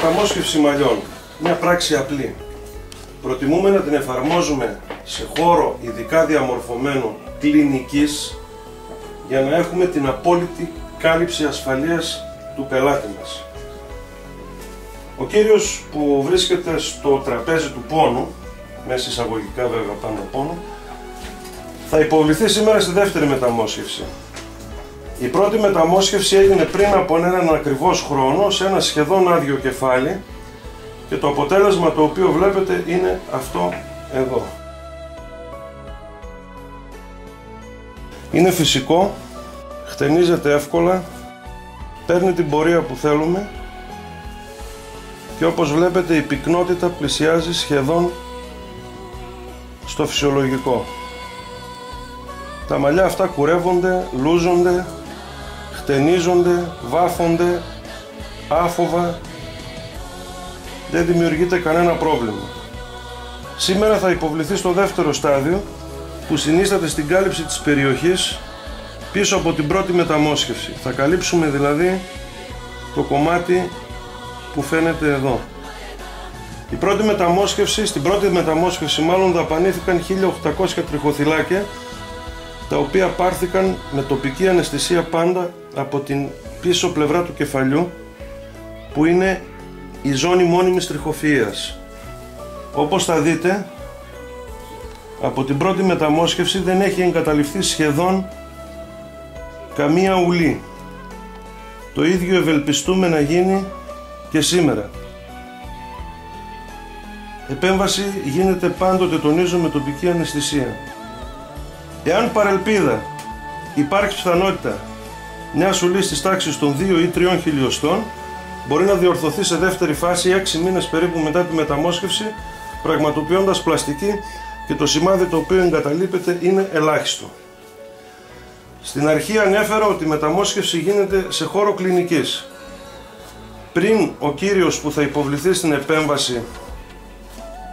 Μεταμόσχευση μαλλιών. Μια πράξη απλή. Προτιμούμε να την εφαρμόζουμε σε χώρο ειδικά διαμορφωμένο κλινικής για να έχουμε την απόλυτη κάλυψη ασφαλείας του πελάτη μας. Ο κύριος που βρίσκεται στο τραπέζι του πόνου, μέσα εισαγωγικά βέβαια πάνω πόνο, θα υποβληθεί σήμερα στη δεύτερη μεταμόσχευση. Η πρώτη μεταμόσχευση έγινε πριν από έναν ακριβώς χρόνο σε ένα σχεδόν άδειο κεφάλι και το αποτέλεσμα το οποίο βλέπετε είναι αυτό εδώ. Είναι φυσικό, χτενίζεται εύκολα, παίρνει την πορεία που θέλουμε και όπως βλέπετε η πυκνότητα πλησιάζει σχεδόν στο φυσιολογικό. Τα μαλλιά αυτά κουρεύονται, λούζονται, χτενίζονται, βάφονται, άφοβα, δεν δημιουργείται κανένα πρόβλημα. Σήμερα θα υποβληθεί στο δεύτερο στάδιο που συνίσταται στην κάλυψη της περιοχής πίσω από την πρώτη μεταμόσχευση. Θα καλύψουμε δηλαδή το κομμάτι που φαίνεται εδώ. Στην πρώτη μεταμόσχευση μάλλον δαπανήθηκαν 1800 τριχοθυλάκια, τα οποία πάρθηκαν με τοπική αναισθησία πάντα από την πίσω πλευρά του κεφαλιού που είναι η ζώνη μόνιμης τριχοφυΐας. Όπως θα δείτε, από την πρώτη μεταμόσχευση δεν έχει εγκαταλειφθεί σχεδόν καμία ουλή. Το ίδιο ευελπιστούμε να γίνει και σήμερα. Επέμβαση γίνεται πάντοτε, τονίζω, με τοπική αναισθησία. Εάν παρελπίδα υπάρχει πιθανότητα μια ουλή της τάξης των 2 ή 3 χιλιοστών, μπορεί να διορθωθεί σε δεύτερη φάση 6 μήνες περίπου μετά τη μεταμόσχευση, πραγματοποιώντας πλαστική και το σημάδι το οποίο εγκαταλείπεται είναι ελάχιστο. Στην αρχή ανέφερα ότι η μεταμόσχευση γίνεται σε χώρο κλινικής. Πριν ο κύριος που θα υποβληθεί στην επέμβαση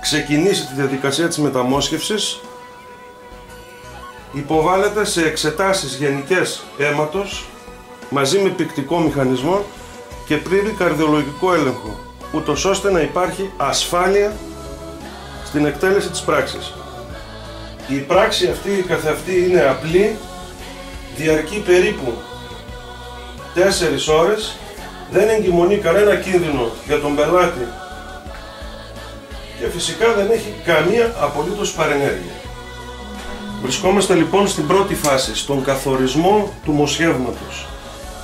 ξεκινήσει τη διαδικασία της μεταμόσχευσης, υποβάλλεται σε εξετάσεις γενικές αίματος μαζί με πυκτικό μηχανισμό και πλήρη καρδιολογικό έλεγχο, ούτως ώστε να υπάρχει ασφάλεια στην εκτέλεση της πράξης. Η πράξη αυτή καθεαυτή είναι απλή, διαρκεί περίπου 4 ώρες, δεν εγκυμονεί κανένα κίνδυνο για τον πελάτη και φυσικά δεν έχει καμία απολύτως παρενέργεια. Βρισκόμαστε λοιπόν στην πρώτη φάση, στον καθορισμό του μοσχεύματος.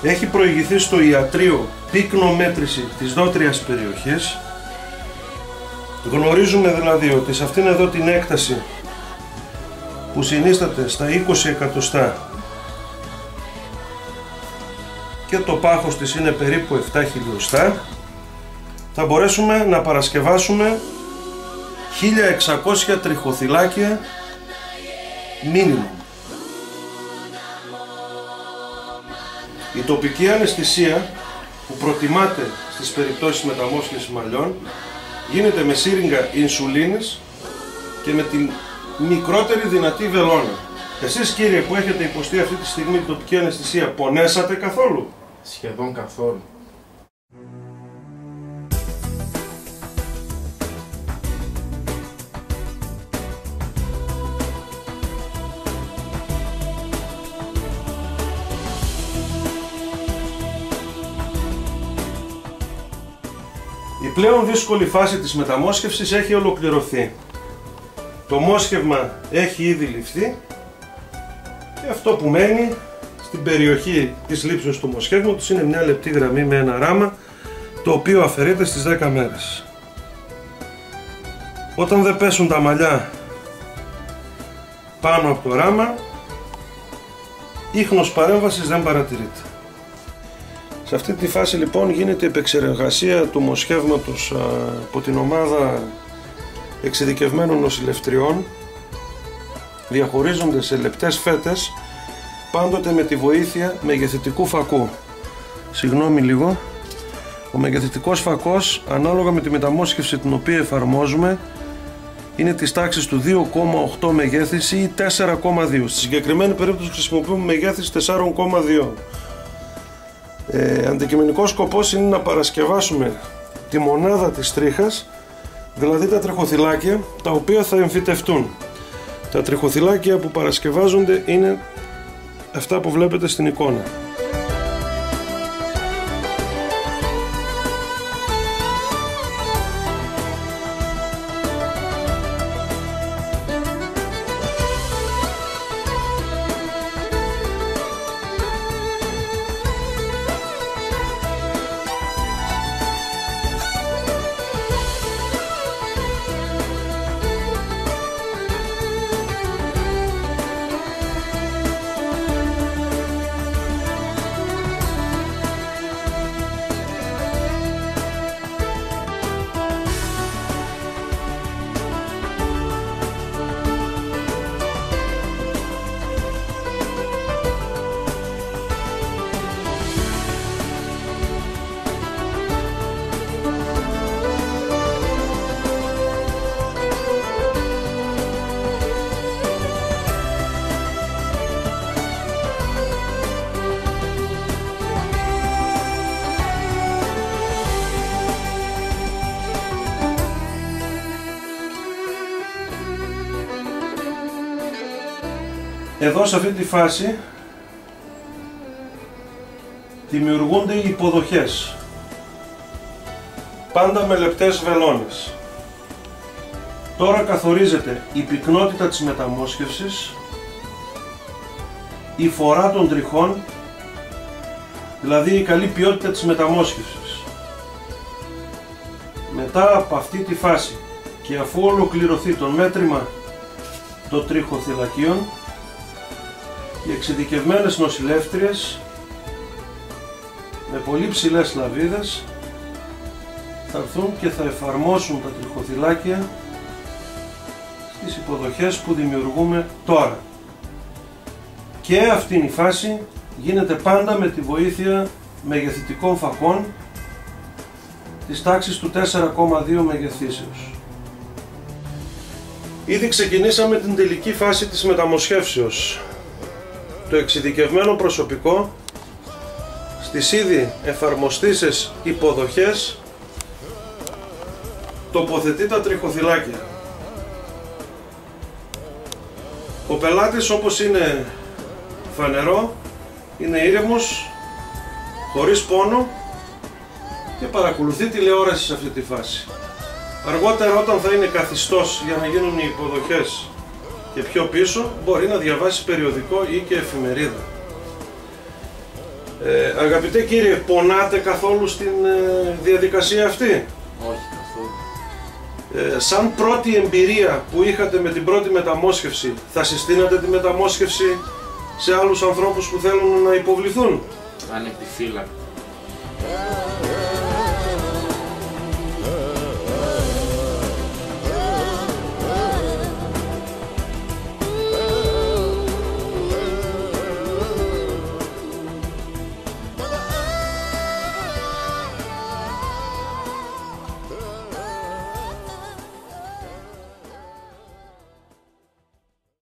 Έχει προηγηθεί στο ιατρείο πυκνομέτρηση της δότριας περιοχής. Γνωρίζουμε δηλαδή ότι σε αυτήν εδώ την έκταση που συνίσταται στα 20 εκατοστά και το πάχος της είναι περίπου 7 χιλιοστά, θα μπορέσουμε να παρασκευάσουμε 1600 τριχοθυλάκια μίνιμουμ. Η τοπική αναισθησία που προτιμάται στις περιπτώσεις μεταμόσχευσης μαλλιών γίνεται με σύριγγα ινσουλίνης και με την μικρότερη δυνατή βελόνα. Εσείς κύριε που έχετε υποστεί αυτή τη στιγμή την τοπική αναισθησία, πονέσατε καθόλου? Σχεδόν καθόλου. Η πλέον δύσκολη φάση της μεταμόσχευσης έχει ολοκληρωθεί. Το μόσχευμα έχει ήδη ληφθεί και αυτό που μένει στην περιοχή της λήψης του μοσχεύματος είναι μια λεπτή γραμμή με ένα ράμα, το οποίο αφαιρείται στις 10 μέρες. Όταν δεν πέσουν τα μαλλιά πάνω από το ράμα, ίχνος παρέμβασης δεν παρατηρείται. Σε αυτή τη φάση λοιπόν γίνεται η επεξεργασία του μοσχεύματος από την ομάδα εξειδικευμένων νοσηλευτριών. Διαχωρίζονται σε λεπτές φέτες, πάντοτε με τη βοήθεια μεγεθυντικού φακού. Συγγνώμη λίγο. Ο μεγεθυντικός φακός, ανάλογα με τη μεταμόσχευση την οποία εφαρμόζουμε, είναι της τάξης του 2,8 μεγέθυνση ή 4,2. Στη συγκεκριμένη περίπτωση χρησιμοποιούμε μεγέθυνση 4,2. Αντικειμενικός σκοπός είναι να παρασκευάσουμε τη μονάδα της τρίχας, δηλαδή τα τριχοθυλάκια τα οποία θα εμφυτευτούν. Τα τριχοθυλάκια που παρασκευάζονται είναι αυτά που βλέπετε στην εικόνα. Εδώ σε αυτή τη φάση δημιουργούνται οι υποδοχές, πάντα με λεπτές βελόνες. Τώρα καθορίζεται η πυκνότητα της μεταμόσχευσης, η φορά των τριχών, δηλαδή η καλή ποιότητα της μεταμόσχευσης. Μετά από αυτή τη φάση και αφού ολοκληρωθεί το μέτρημα των τριχοθυλακίων, οι εξειδικευμένες νοσηλεύτριες με πολύ ψηλές λαβίδες θα έρθουν και θα εφαρμόσουν τα τριχοθυλάκια στις υποδοχές που δημιουργούμε τώρα. Και αυτή η φάση γίνεται πάντα με τη βοήθεια μεγεθυντικών φακών της τάξης του 4,2 μεγεθύσεως. Ήδη ξεκινήσαμε την τελική φάση της μεταμοσχεύσεως. Το εξειδικευμένο προσωπικό στις ήδη εφαρμοστήσεις υποδοχές τοποθετεί τα τριχοθυλάκια. Ο πελάτης, όπως είναι φανερό, είναι ήρεμος, χωρίς πόνο και παρακολουθεί τηλεόραση σε αυτή τη φάση. Αργότερα, όταν θα είναι καθιστός για να γίνουν οι υποδοχές και πιο πίσω, μπορεί να διαβάσει περιοδικό ή και εφημερίδα. Αγαπητέ κύριε, πονάτε καθόλου στην διαδικασία αυτή? Όχι καθόλου. Σαν πρώτη εμπειρία που είχατε με την πρώτη μεταμόσχευση, θα συστήνατε τη μεταμόσχευση σε άλλους ανθρώπους που θέλουν να υποβληθούν? Ανεπιφύλακτα.